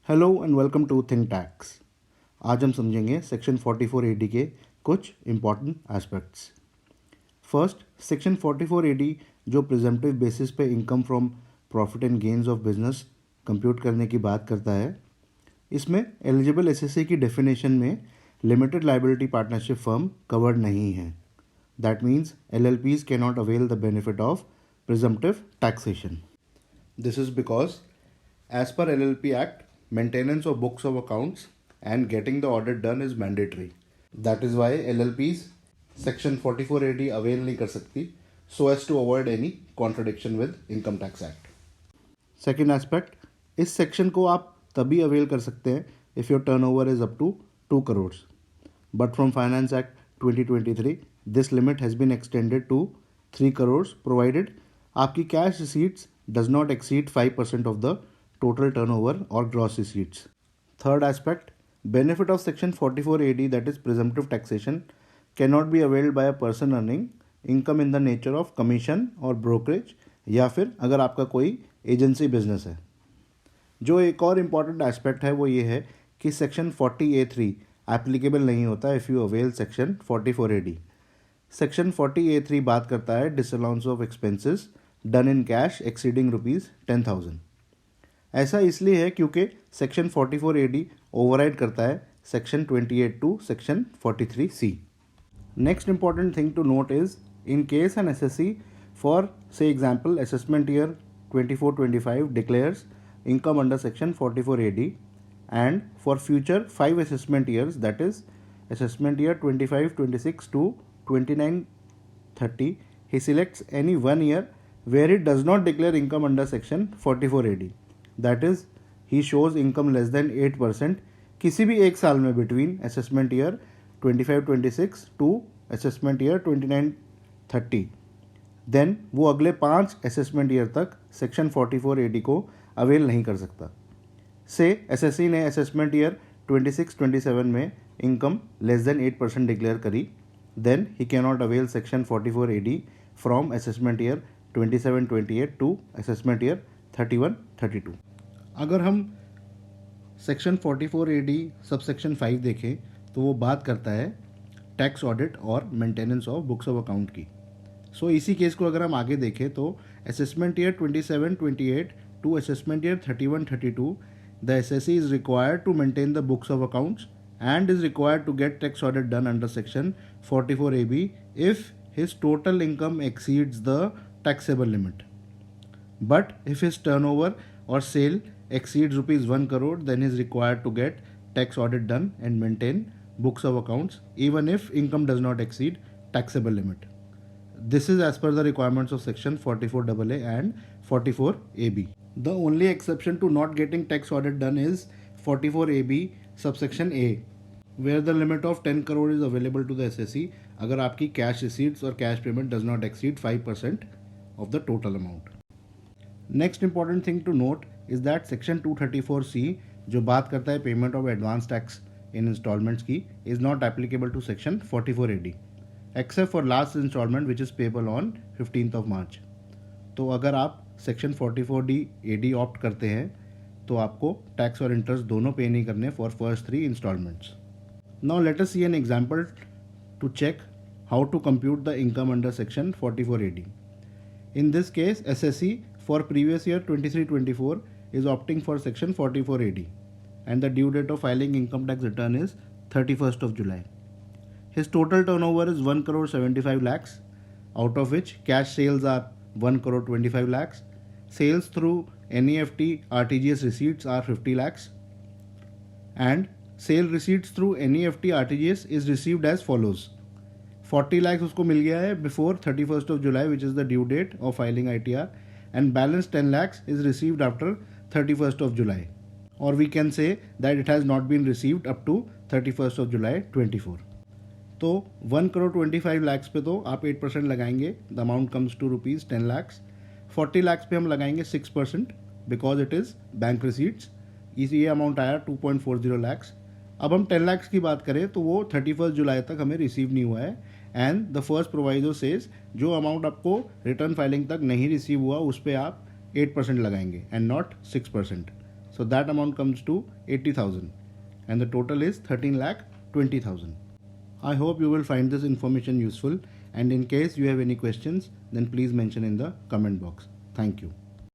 Hello and welcome to Think Tax. आज हम समझेंगे सेक्शन 44 एडी के कुछ important aspects. First, section 44 AD जो प्रिजम्पटिव बेसिस पे income from profit and gains of business compute करने की बात करता है। इसमें एलिजिबल एसएससी की डेफिनेशन में limited liability partnership firm covered नहीं है। That means LLPs can not avail the benefit of presumptive taxation. This is because, as per LLP Act, maintenance of books of accounts and getting the audit done is mandatory. That is why LLPs Section 44AD avail नहीं कर सकती, so as to avoid any contradiction with Income Tax Act. Second aspect, इस section को आप तभी avail कर सकते हैं if your turnover is up to 2 crores. But from Finance Act 2023, this limit has been extended to 3 crores provided आपकी cash receipts does not exceed 5% of the total turnover or gross receipts. Third aspect, benefit of section 44AD, that is presumptive taxation, cannot be availed by a person earning income in the nature of commission or brokerage या फिर अगर आपका कोई agency business है। जो एक और important aspect है वो ये है कि सेक्शन 40A3 एप्लीकेबल नहीं होता if you avail section 44AD। Section 40A3 बात करता है disallowance of expenses done in cash exceeding ₹10,000। ऐसा इसलिए है क्योंकि सेक्शन 44AD ओवरराइड करता है section 28 to section 43C। Next important thing to note is in case an assessee for say example assessment year 24-25 declares income under section 44AD and for future 5 assessment years, that is assessment year 25-26 to 29-30, he selects any one year where he does not declare income under section 44AD, that is he shows income less than 8% किसी भी एक साल में between assessment year 25-26 to assessment year 29-30, then वो अगले 5 assessment year तक section 44AD को avail नहीं कर सकता। से एसएससी ने असेसमेंट ईयर 26-27 में इनकम लेस देन 8% डिक्लेयर करी, then he can not avail section 44AD from assessment year 27-28 to assessment year 31-32। अगर हम सेक्शन 44AD सब सेक्शन 5 देखें तो वो बात करता है टैक्स ऑडिट और maintenance of books of account की। सो इसी केस को अगर हम आगे देखें तो assessment year 27-28 to assessment year 31-32 the assessee is required to maintain the books of accounts and is required to get tax audit done under section 44AB if his total income exceeds the taxable limit. But if his turnover or sale exceeds ₹1 crore, then he is required to get tax audit done and maintain books of accounts even if income does not exceed taxable limit. This is as per the requirements of section 44AA and 44AB. The only exception to not getting tax audit done is 44AB subsection A, where the limit of 10 crore is available to the SSC अगर आपकी cash receipts और cash payment does not exceed 5% of the total amount. Next important thing to note is that section 234C जो बात करता है payment of advance tax in installments की is not applicable to section 44AD except for last installment which is payable on 15th of March. तो अगर आप section 44AD opt करते हैं तो आपको टैक्स और इंटरेस्ट दोनों पे नहीं करने for first 3 instalments. Now let us see an example to check how to compute the income under section 44AD। In this case assessee for previous year 23-24 is opting for section 44AD and the due date of filing income tax return is 31st of July. His total turnover is 1,75 lakhs, out of which cash sales are 1,25 lakhs. Sales through NEFT RTGS receipts are 50 lakhs and sale receipts through NEFT RTGS is received as follows. 40 lakhs उसको मिल गया है before 31st of July which is the due date of filing ITR, and balance 10 lakhs is received after 31st of July, or we can say that it has not been received up to 31st of July 24. तो 1,25 lakhs पे तो आप 8% लगाएंगे, the amount comes to ₹10 lakhs. 40 lakhs पे हम लगाएंगे 6% because it is bank receipts, ये amount आया 2.40 lakhs. अब हम 10 lakhs की बात करें तो वो 31st जुलाई तक हमें रिसीव नहीं हुआ है, and the first proviso says जो अमाउंट आपको रिटर्न फाइलिंग तक नहीं रिसीव हुआ उस पर आप 8% लगाएंगे and not 6%. So that amount comes to 80,000 and the total is 13,20,000. I hope you will find this information useful, and in case you have any questions then please mention in the comment box. Thank you.